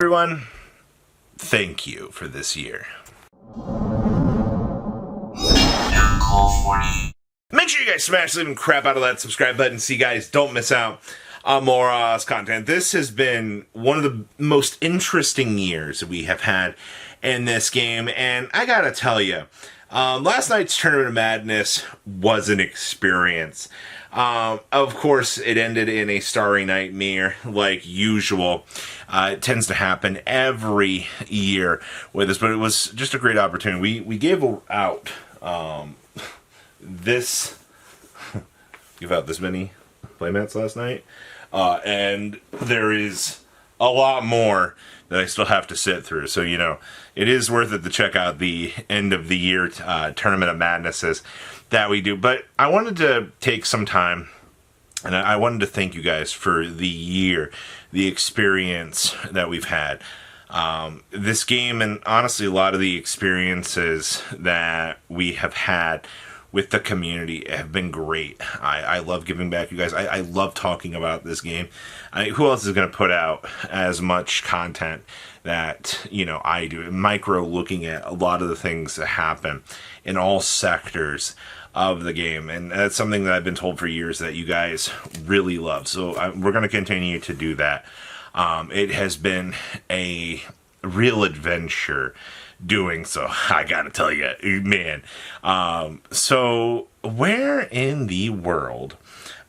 Everyone, thank you for this year. Make sure you guys smash the living crap out of that subscribe button so you guys don't miss out on more content. This has been one of the most interesting years that we have had in this game, and I gotta tell you, last night's Tournament of Madness was an experience. Of course, it ended in a starry nightmare, like usual. It tends to happen every year with us, but it was just a great opportunity. We gave out this many playmats last night, and there is a lot more that I still have to sit through. So, you know, it is worth it to check out the end of the year Tournament of Madnesses that we do. But I wanted to take some time, and I wanted to thank you guys for the year, the experience that we've had. This game, and honestly a lot of the experiences that we have had with the community have been great. I love giving back, you guys. I love talking about this game. Who else is going to put out as much content that, you know, I do? Micro looking at a lot of the things that happen in all sectors of the game, and that's something that I've been told for years that you guys really love. So we're going to continue to do that. It has been a real adventure doing so, I gotta tell you, man. So where in the world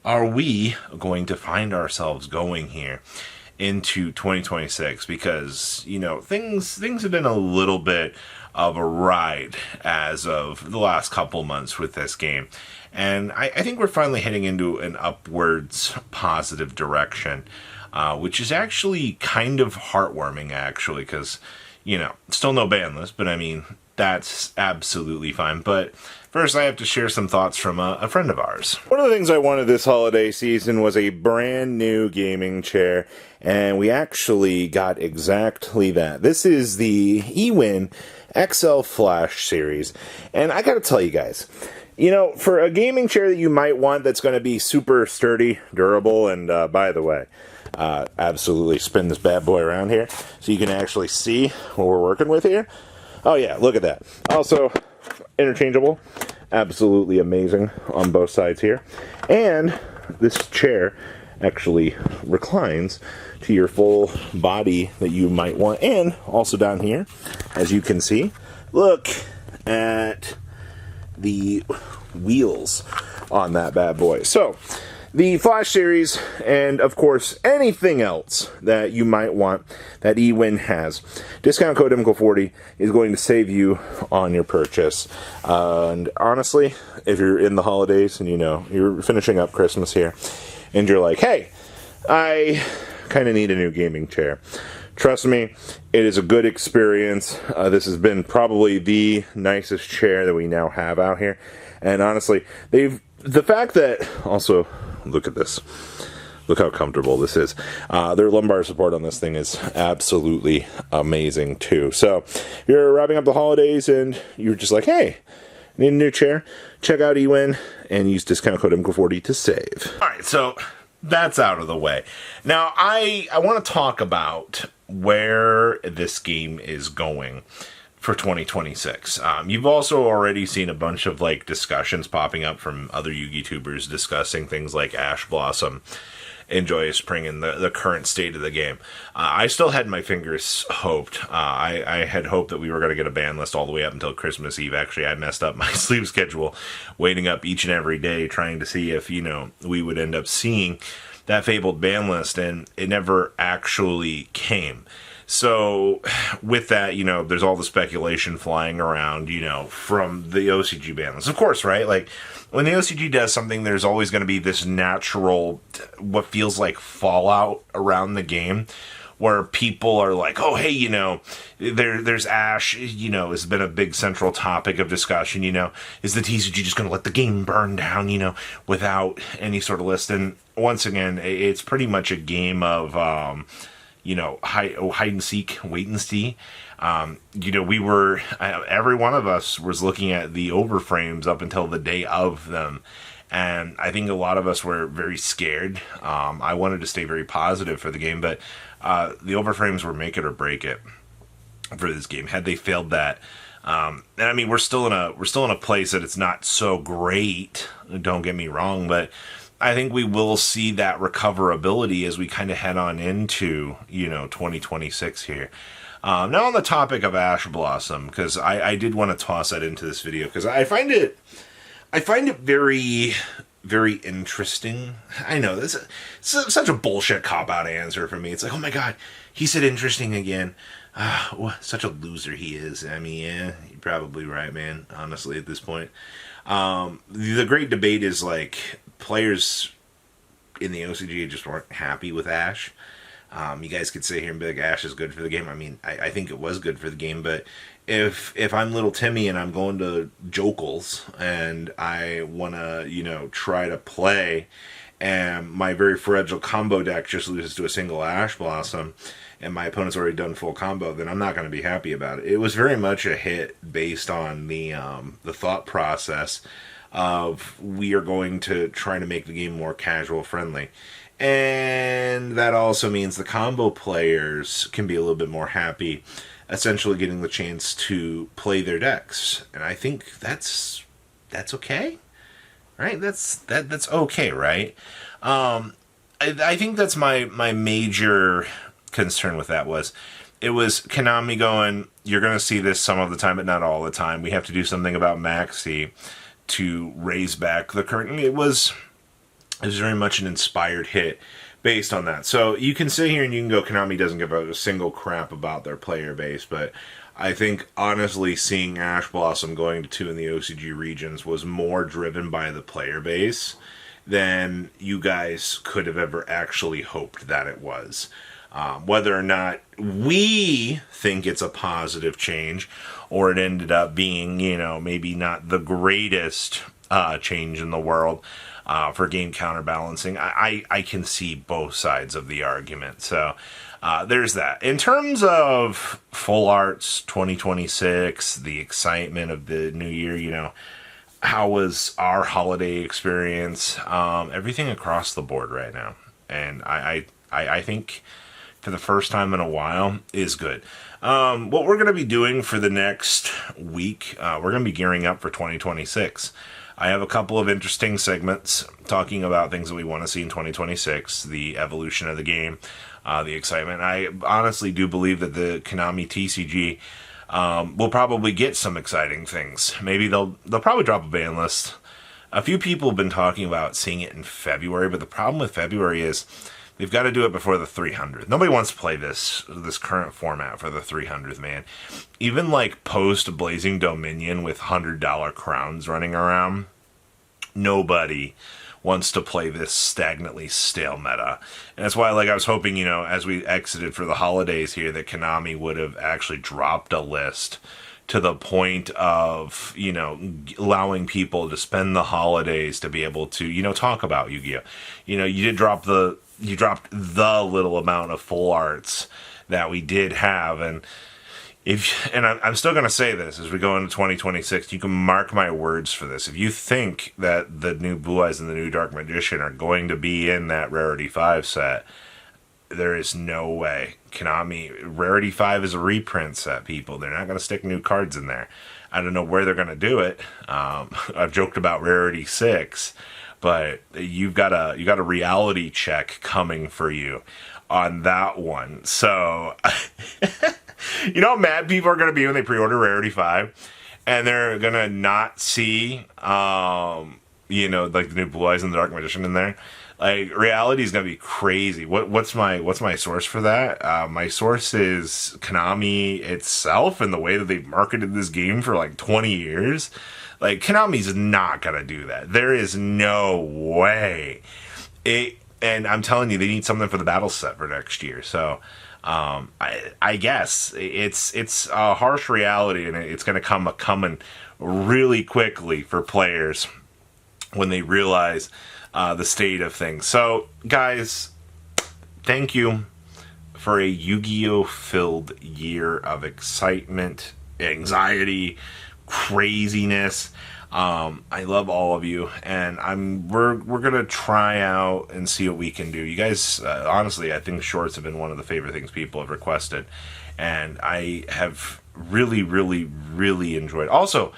are we going to find ourselves going here into 2026? Because, you know, things have been a little bit of a ride as of the last couple months with this game, and I think we're finally heading into an upwards positive direction, which is actually kind of heartwarming, actually, because, you know, still no ban list, but I mean, that's absolutely fine. But first, I have to share some thoughts from a friend of ours. One of the things I wanted this holiday season was a brand new gaming chair, and we actually got exactly that. This is the EWin XL Flash Series, and I gotta tell you guys, you know, for a gaming chair that you might want that's going to be super sturdy, durable, and by the way, absolutely spin this bad boy around here so you can actually see what we're working with here. Oh yeah, look at that. Also interchangeable, absolutely amazing on both sides here, and this chair actually reclines to your full body that you might want. And also down here, as you can see, look at the wheels on that bad boy. So the Flash Series, and of course anything else that you might want that EWin has, discount code IMCO40 is going to save you on your purchase. And honestly, if you're in the holidays and, you know, you're finishing up Christmas here and you're like, hey, I kind of need a new gaming chair, trust me, it is a good experience. This has been probably the nicest chair that we now have out here. And honestly, the fact that, also, look at this. Look how comfortable this is. Their lumbar support on this thing is absolutely amazing, too. So, if you're wrapping up the holidays and you're just like, hey, need a new chair, check out EWin and use discount code IMCO40 to save. Alright, so that's out of the way. Now, I want to talk about where this game is going for 2026. You've also already seen a bunch of like discussions popping up from other YouTubers discussing things like Ash Blossom and Joyous Spring and the current state of the game. I still had my fingers hoped. I had hoped that we were going to get a ban list all the way up until Christmas Eve. Actually, I messed up my sleep schedule, waiting up each and every day trying to see if, you know, we would end up seeing that fabled ban list, and it never actually came. So, with that, you know, there's all the speculation flying around, you know, from the OCG ban list. Of course, right? Like, when the OCG does something, there's always going to be this natural, what feels like fallout around the game, where people are like, oh, hey, you know, there's Ash, you know, has been a big central topic of discussion, you know, is the TCG just going to let the game burn down, you know, without any sort of list? And once again, it's pretty much a game of, you know, hide and seek, wait and see. You know, every one of us was looking at the overframes up until the day of them, And I think a lot of us were very scared. I wanted to stay very positive for the game, but the overframes were make it or break it for this game. Had they failed that, and I mean, we're still in a place that it's not so great. Don't get me wrong, but I think we will see that recoverability as we kind of head on into 2026 here. Now on the topic of Ash Blossom, because I did want to toss that into this video because I find it very, very interesting. I know this is such a bullshit cop-out answer for me. It's like, oh my god, he said interesting again. Such a loser he is. I mean, yeah, you're probably right, man, honestly, at this point. The great debate is, like, players in the OCG just weren't happy with Ash. You guys could sit here and be like, Ash is good for the game. I mean, I think it was good for the game, but if I'm little Timmy and I'm going to Jokels and I want to, try to play and my very fragile combo deck just loses to a single Ash Blossom and my opponent's already done full combo, then I'm not going to be happy about it. It was very much a hit based on the thought process of we are going to try to make the game more casual friendly. And that also means the combo players can be a little bit more happy, essentially getting the chance to play their decks. And I think that's okay, right? That's okay, right? I think that's my major concern with that was Konami going, you're going to see this some of the time, but not all the time. We have to do something about Maxi to raise back the curtain. It was very much an inspired hit based on that. So you can sit here and you can go, Konami doesn't give a single crap about their player base, but I think honestly seeing Ash Blossom going to 2 in the OCG regions was more driven by the player base than you guys could have ever actually hoped that it was. Whether or not we think it's a positive change or it ended up being, maybe not the greatest change in the world for game counterbalancing, I can see both sides of the argument. So there's that. In terms of Full Arts 2026, the excitement of the new year, how was our holiday experience? Everything across the board right now. And I think for the first time in a while is good. What we're going to be doing for the next week, we're going to be gearing up for 2026. I have a couple of interesting segments talking about things that we want to see in 2026, the evolution of the game, the excitement. I honestly do believe that the Konami TCG will probably get some exciting things. Maybe they'll probably drop a ban list. A few people have been talking about seeing it in February, but the problem with February is they've got to do it before the 300th. Nobody wants to play this current format for the 300th, man. Even like post Blazing Dominion with $100 crowns running around, nobody wants to play this stagnantly stale meta. And that's why, I was hoping, as we exited for the holidays here, that Konami would have actually dropped a list to the point of, allowing people to spend the holidays to be able to, talk about Yu-Gi-Oh! You dropped the little amount of full arts that we did have, and I'm still going to say this as we go into 2026, you can mark my words for this. If you think that the new Blue Eyes and the new Dark Magician are going to be in that Rarity 5 set, there is no way. Konami, Rarity 5 is a reprint set, people. They're not going to stick new cards in there. I don't know where they're going to do it. I've joked about Rarity 6, but you got a reality check coming for you on that one. So, you know how mad people are going to be when they pre-order Rarity 5? And they're going to not see, the new Blue Eyes and the Dark Magician in there? Reality is going to be crazy. What's my source for that? My source is Konami itself and the way that they've marketed this game for 20 years. Konami's not going to do that. There is no way. And I'm telling you, they need something for the battle set for next year. So, I guess it's a harsh reality, and it's going to coming really quickly for players when they realize the state of things. So, guys, thank you for a Yu-Gi-Oh! Filled year of excitement, anxiety, craziness. I love all of you, and we're gonna try out and see what we can do. You guys, honestly, I think shorts have been one of the favorite things people have requested, and I have really, really, really enjoyed. Also,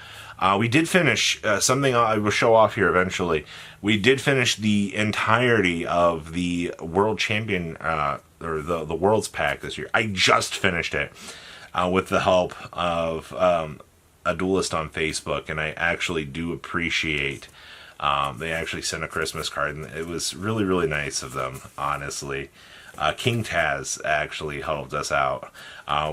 we did finish something I will show off here eventually. We did finish the entirety of the World Champion or the Worlds Pack this year. I just finished it with the help of a duelist on Facebook, and I actually do appreciate. They actually sent a Christmas card, and it was really, really nice of them, honestly. King Taz actually helped us out.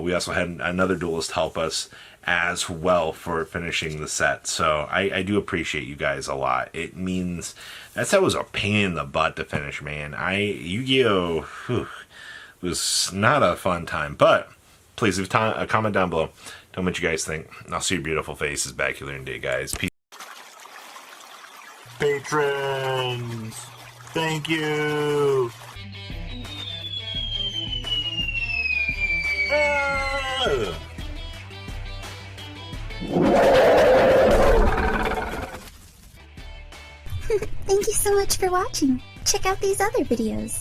We also had another duelist help us as well for finishing the set. So I do appreciate you guys a lot. It means that was a pain in the butt to finish, man. Yu-Gi-Oh! Was not a fun time, but please leave a comment down below. Tell me what you guys think. I'll see your beautiful faces back here in a day, guys. Peace. Patrons, thank you. Thank you so much for watching. Check out these other videos.